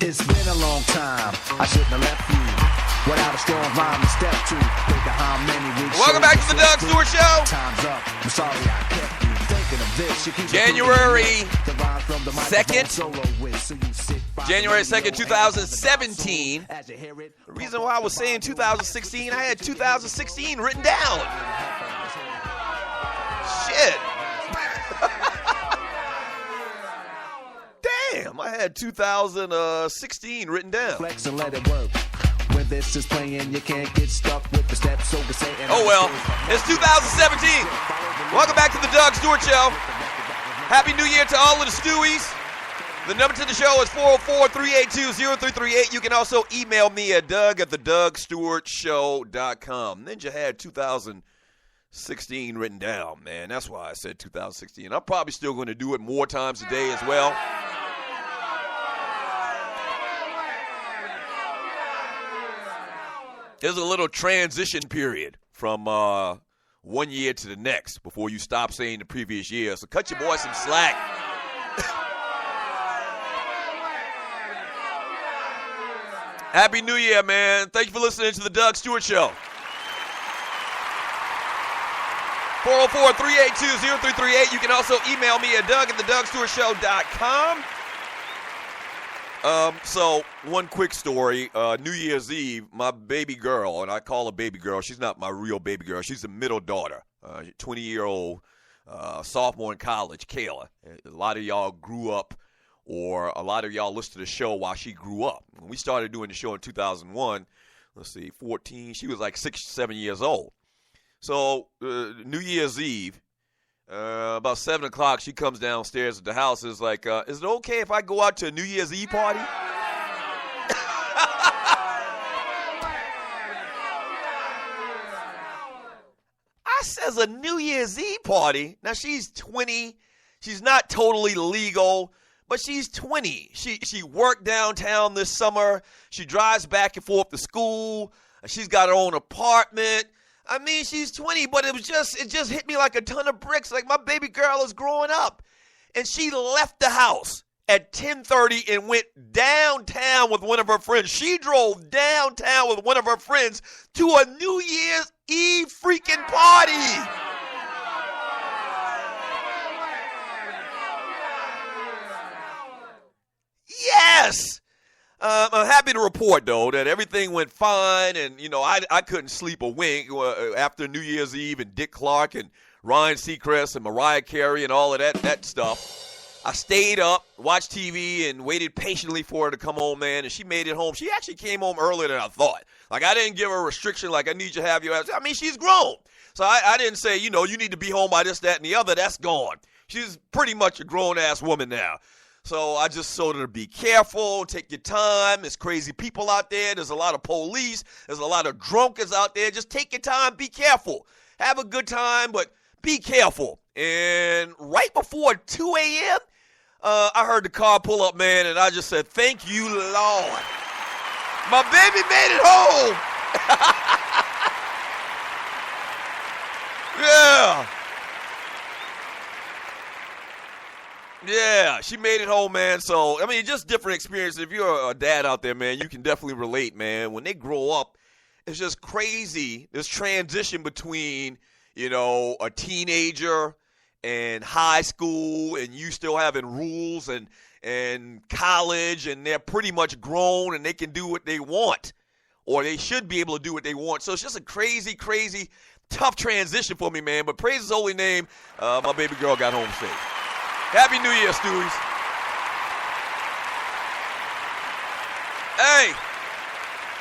It's been a long time. I shouldn't have left you without a strong rhyme to step to. Think of how many weeks. Welcome back to the Doug Stewart Show. Time's up. I'm sorry I kept you thinking of this. You keep January the rhyme from the 2nd. solo with, so you sit by January the 2nd, radio 2017. as you hear it. The reason why I was saying 2016, I had 2016 written down. Shit. Damn, I had 2016 written down. Flex and let it work. When this is playing, you can't get stuck with the steps. So to say. Oh well, it's 2017. Welcome back to the Doug Stewart Show. Happy New Year to all of the Stewies. The number to the show is 404-382-0338. You can also email me at doug@thedugstewartshow.com. Ninja had 2016 written down, man. That's why I said 2016. I'm probably still going to do it more times a day as well. There's a little transition period from 1 year to the next before you stop saying the previous year. So cut your boy some slack. Happy New Year, man. Thank you for listening to the Doug Stewart Show. 404-382-0338. You can also email me at doug@thedugstewartshow.com. So one quick story. New Year's Eve, my baby girl, and I call her baby girl. She's not my real baby girl. She's a middle daughter, 20-year-old sophomore in college, Kayla. A lot of y'all grew up, or a lot of y'all listened to the show while she grew up. When we started doing the show in 2001, 14, she was like 6, 7 years old. So New Year's Eve, about 7 o'clock, she comes downstairs at the house. Is like, is it okay if I go out to a New Year's Eve party? I says a New Year's Eve party. Now she's 20. She's not totally legal, but she's 20. She worked downtown this summer. She drives back and forth to school. She's got her own apartment. I mean, she's 20, but it just hit me like a ton of bricks. Like, my baby girl is growing up. And she left the house at 10:30 and went downtown with one of her friends. She drove downtown with one of her friends to a New Year's Eve freaking party. Yes. I'm happy to report, though, that everything went fine, and, you know, I couldn't sleep a wink after New Year's Eve and Dick Clark and Ryan Seacrest and Mariah Carey and all of that stuff. I stayed up, watched TV, and waited patiently for her to come home, man, and she made it home. She actually came home earlier than I thought. Like, I didn't give her a restriction like, I need you to have your ass. I mean, she's grown. So I didn't say, you know, you need to be home by this, that, and the other. That's gone. She's pretty much a grown-ass woman now. So I just told her to be careful, take your time. There's crazy people out there. There's a lot of police. There's a lot of drunkards out there. Just take your time. Be careful. Have a good time, but be careful. And right before 2 a.m., I heard the car pull up, man, and I just said, thank you, Lord. My baby made it home. Yeah. Yeah, she made it home, man. So, I mean, just different experiences. If you're a dad out there, man, you can definitely relate, man. When they grow up, it's just crazy, this transition between, you know, a teenager and high school, and you still having rules, and college, and they're pretty much grown, and they can do what they want, or they should be able to do what they want. So it's just a crazy, crazy, tough transition for me, man. But praise his holy name, my baby girl got home safe. Happy New Year, Stewies. Hey,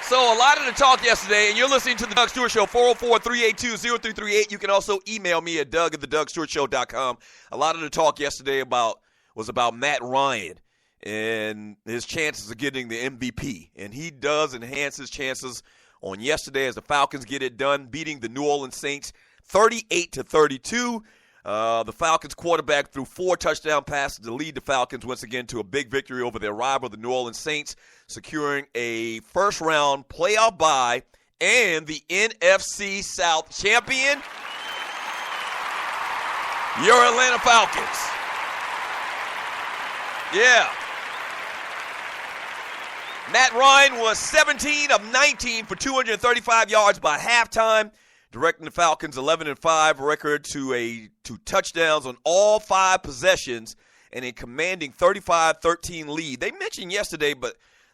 so a lot of the talk yesterday, and you're listening to the Doug Stewart Show, 404-382-0338. You can also email me at doug@thedugstewartshow.com. A lot of the talk yesterday was about Matt Ryan and his chances of getting the MVP. And he does enhance his chances on yesterday as the Falcons get it done, beating the New Orleans Saints 38-32. The Falcons quarterback threw 4 touchdown passes to lead the Falcons once again to a big victory over their rival, the New Orleans Saints, securing a first-round playoff bye and the NFC South champion, your Atlanta Falcons. Yeah. Matt Ryan was 17 of 19 for 235 yards by halftime, directing the Falcons' 11-5 record to touchdowns on all 5 possessions and a commanding 35-13 lead. They mentioned yesterday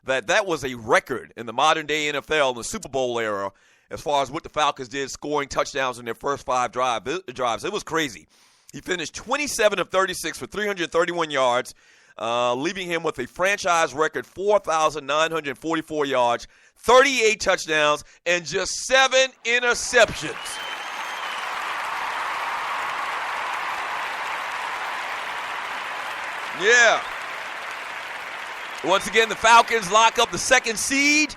that was a record in the modern-day NFL in the Super Bowl era as far as what the Falcons did scoring touchdowns in their first 5 drives. It was crazy. He finished 27 of 36 for 331 yards, leaving him with a franchise record 4,944 yards, 38 touchdowns, and just 7 interceptions. Yeah. Once again, the Falcons lock up the 2nd seed,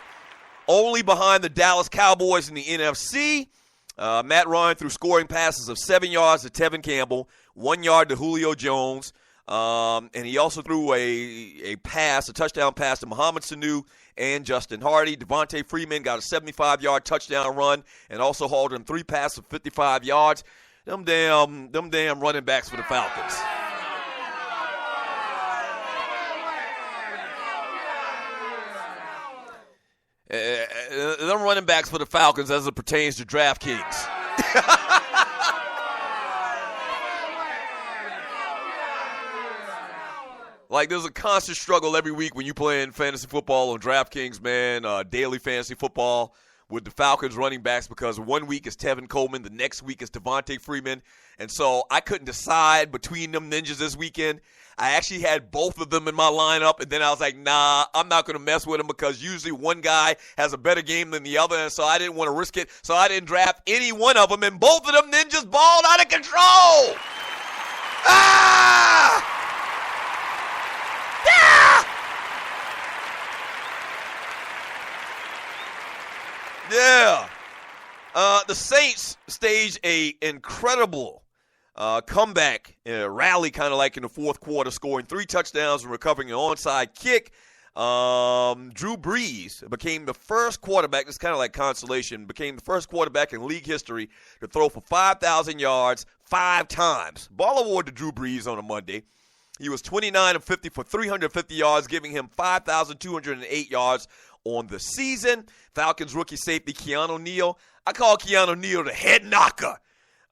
only behind the Dallas Cowboys in the NFC. Matt Ryan threw scoring passes of 7 yards to Tevin Campbell, 1 yard to Julio Jones, and he also threw a touchdown pass to Mohamed Sanu and Justin Hardy. Devontae Freeman got a 75-yard touchdown run and also hauled him 3 passes of 55 yards. Them damn running backs for the Falcons. Them running backs for the Falcons as it pertains to DraftKings. Like, there's a constant struggle every week when you playing fantasy football on DraftKings, man, daily fantasy football with the Falcons running backs, because 1 week is Tevin Coleman, the next week is Devontae Freeman. And so I couldn't decide between them ninjas this weekend. I actually had both of them in my lineup, and then I was like, nah, I'm not going to mess with them because usually one guy has a better game than the other, and so I didn't want to risk it. So I didn't draft any one of them, and both of them ninjas balled out of control. Ah! Yeah. The Saints staged a incredible comeback, rally kind of like in the fourth quarter, scoring 3 touchdowns and recovering an onside kick. Drew Brees became the first quarterback, it's kind of like consolation, became the first quarterback in league history to throw for 5,000 yards 5 times. Ball award to Drew Brees on a Monday. He was 29 of 50 for 350 yards, giving him 5,208 yards on the season. Falcons rookie safety Keanu Neal. I call Keanu Neal the head knocker.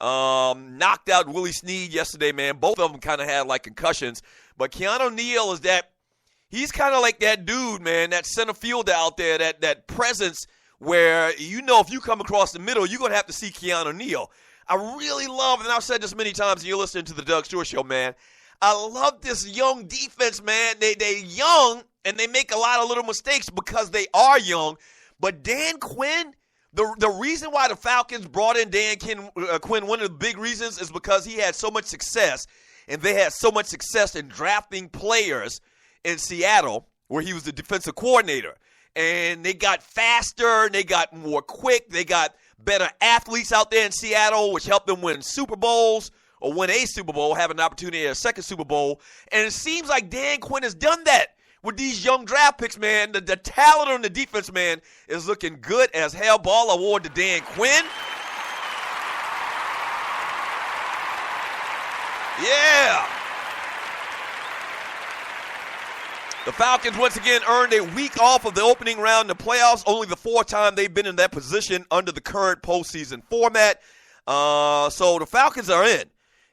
Knocked out Willie Snead yesterday, man. Both of them kind of had like concussions. But Keanu Neal he's kind of like that dude, man, that center fielder out there, that presence where, you know, if you come across the middle, you're going to have to see Keanu Neal. I really love, and I've said this many times, and you're listening to the Doug Stewart Show, man, I love this young defense, man. They're young, and they make a lot of little mistakes because they are young. But Dan Quinn, the reason why the Falcons brought in Dan Quinn, one of the big reasons is because he had so much success, and they had so much success in drafting players in Seattle where he was the defensive coordinator. And they got faster, they got more quick, they got better athletes out there in Seattle, which helped them win Super Bowls, or win a Super Bowl, have an opportunity at a second Super Bowl. And it seems like Dan Quinn has done that with these young draft picks, man. The talent on the defense, man, is looking good as hell. Ball award to Dan Quinn. Yeah. The Falcons once again earned a week off of the opening round in the playoffs, only the 4th time they've been in that position under the current postseason format. So the Falcons are in.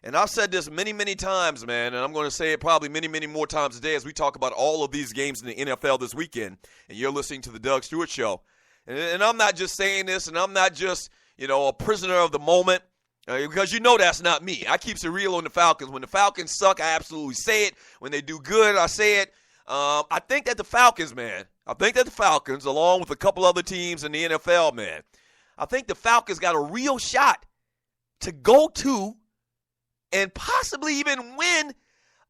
And I've said this many, many times, man, and I'm going to say it probably many, many more times today as we talk about all of these games in the NFL this weekend, and you're listening to the Doug Stewart Show. And I'm not just saying this, and I'm not just, a prisoner of the moment, because you know that's not me. I keep it real on the Falcons. When the Falcons suck, I absolutely say it. When they do good, I say it. I think that the Falcons, along with a couple other teams in the NFL, man, I think the Falcons got a real shot to go to and possibly even win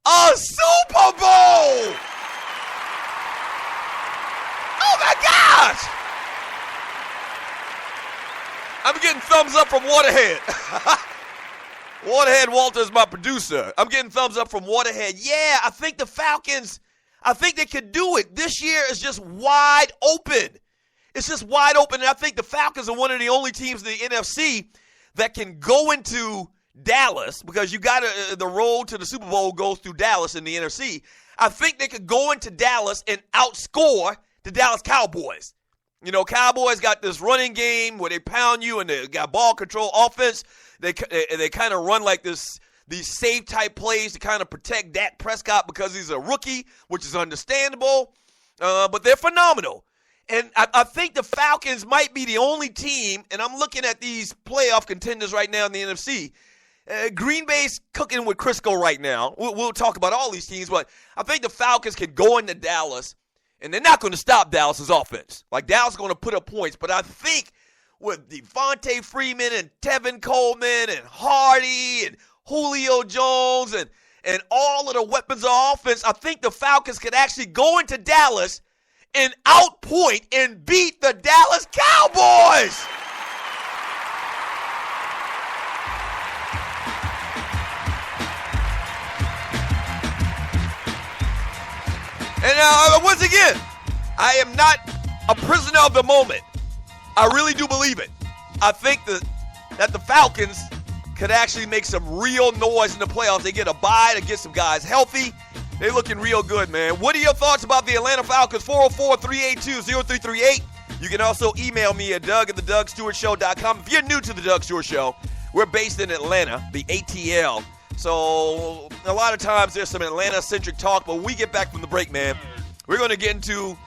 a Super Bowl. Oh, my gosh. I'm getting thumbs up from Waterhead. Waterhead Walter is my producer. I'm getting thumbs up from Waterhead. Yeah, I think the Falcons, I think they could do it. This year is just wide open. It's just wide open, and I think the Falcons are one of the only teams in the NFC that can go into Dallas, because you got the road to the Super Bowl goes through Dallas in the NFC. I think they could go into Dallas and outscore the the Dallas Cowboys. You know, Cowboys got this running game where they pound you and they got ball control offense. They kind of run like these safe type plays to kind of protect Dak Prescott because he's a rookie, which is understandable. But they're phenomenal. And I think the Falcons might be the only team, and I'm looking at these playoff contenders right now in the NFC. Green Bay's cooking with Crisco right now. We'll talk about all these teams, but I think the Falcons can go into Dallas, and they're not going to stop Dallas's offense. Like, Dallas is going to put up points, but I think with Devontae Freeman and Tevin Coleman and Hardy and Julio Jones and all of the weapons of offense, I think the Falcons could actually go into Dallas and outpoint and beat the Dallas Cowboys. And once again, I am not a prisoner of the moment. I really do believe it. I think that the Falcons could actually make some real noise in the playoffs. They get a bye to get some guys healthy. They're looking real good, man. What are your thoughts about the Atlanta Falcons? 404-382-0338. You can also email me at doug@thedougsstewartshow.com. If you're new to the Doug Stewart Show, we're based in Atlanta, the ATL. So a lot of times there's some Atlanta-centric talk, but when we get back from the break, man, we're going to get into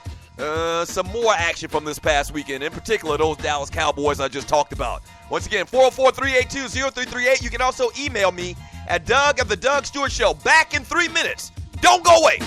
some more action from this past weekend, in particular those Dallas Cowboys I just talked about. Once again, 404-382-0338. You can also email me at doug@thedougsstewartshow. Back in 3 minutes. Don't go away.